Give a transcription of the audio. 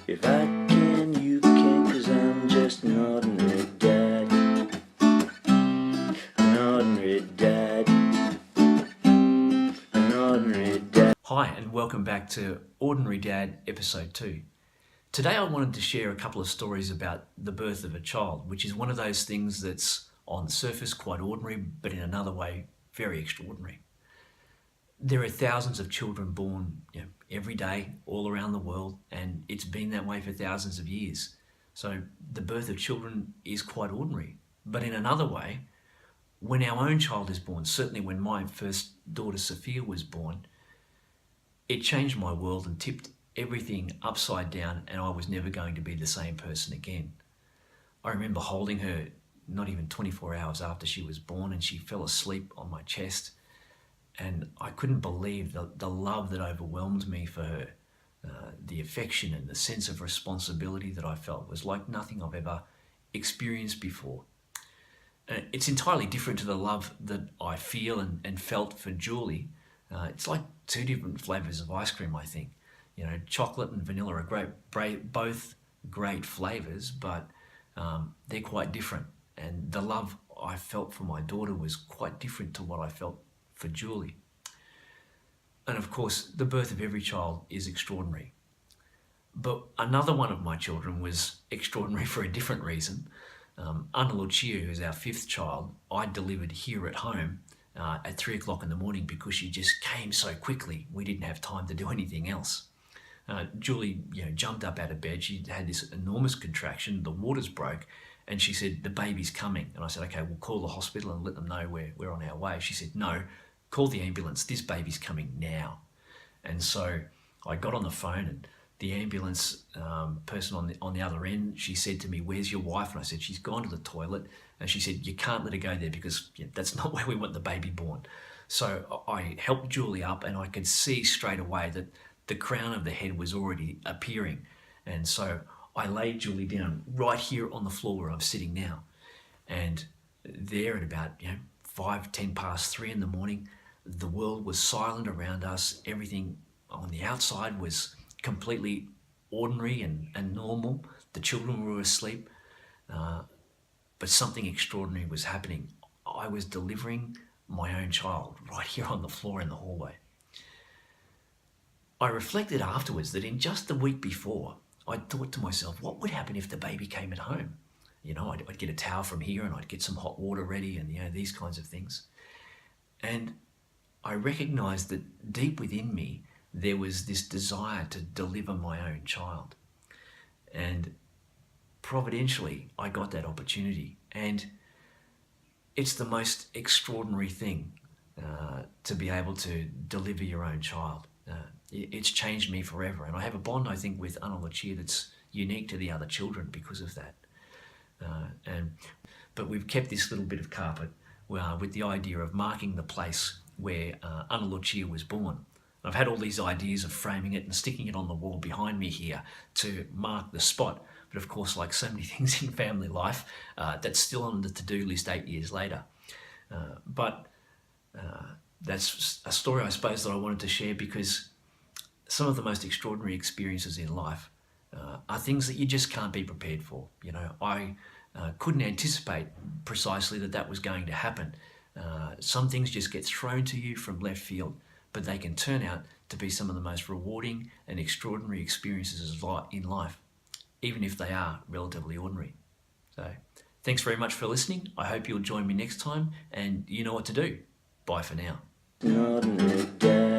If I can, you can, 'cause I'm just an ordinary dad. An ordinary dad. An ordinary dad. Hi and welcome back to Ordinary Dad episode 2. Today I wanted to share a couple of stories about the birth of a child, which is one of those things that's on the surface quite ordinary, but in another way very extraordinary. There are thousands of children born every day all around the world, and it's been that way for thousands of years. So the birth of children is quite ordinary. But in another way, when our own child is born, certainly when my first daughter Sophia was born, it changed my world and tipped everything upside down, and I was never going to be the same person again. I remember holding her not even 24 hours after she was born, and she fell asleep on my chest. And I couldn't believe the love that overwhelmed me for her. The affection and the sense of responsibility that I felt was like nothing I've ever experienced before. It's entirely different to the love that I feel and felt for Julie. It's like two different flavors of ice cream, I think. Chocolate and vanilla are both great flavors, but they're quite different. And the love I felt for my daughter was quite different to what I felt for Julie. And of course, the birth of every child is extraordinary. But another one of my children was extraordinary for a different reason. Ana Lucia, who's our fifth child, I delivered here at home at 3 o'clock in the morning because she just came so quickly. We didn't have time to do anything else. Julie, jumped up out of bed. She had this enormous contraction. The waters broke, and she said, "The baby's coming." And I said, "Okay, we'll call the hospital and let them know we're on our way." She said, "No, call the ambulance. This baby's coming now." And so I got on the phone, and the ambulance person on the other end, she said to me, "Where's your wife?" And I said, "She's gone to the toilet." And she said, "You can't let her go there because that's not where we want the baby born." So I helped Julie up, and I could see straight away that the crown of the head was already appearing. And so I laid Julie down right here on the floor where I'm sitting now. And there at about 5, 10 past 3 in the morning, the world was silent around us. Everything on the outside was completely ordinary and normal. The children were asleep, but something extraordinary was happening. I was delivering my own child right here on the floor in the hallway. I reflected afterwards that in just the week before, I thought to myself, what would happen if the baby came at home? I'd get a towel from here and I'd get some hot water ready and these kinds of things. And I recognized that deep within me, there was this desire to deliver my own child. And providentially, I got that opportunity. And it's the most extraordinary thing to be able to deliver your own child. It's changed me forever. And I have a bond, I think, with Ana Lucia that's unique to the other children because of that. But we've kept this little bit of carpet with the idea of marking the place where Ana Lucia was born. I've had all these ideas of framing it and sticking it on the wall behind me here to mark the spot. But of course, like so many things in family life, that's still on the to-do list 8 years later. But that's a story, I suppose, that I wanted to share because some of the most extraordinary experiences in life are things that you just can't be prepared for. I couldn't anticipate precisely that was going to happen. Some things just get thrown to you from left field, but they can turn out to be some of the most rewarding and extraordinary experiences in life, even if they are relatively ordinary. So thanks very much for listening. I hope you'll join me next time, and you know what to do. Bye for now. An ordinary dad.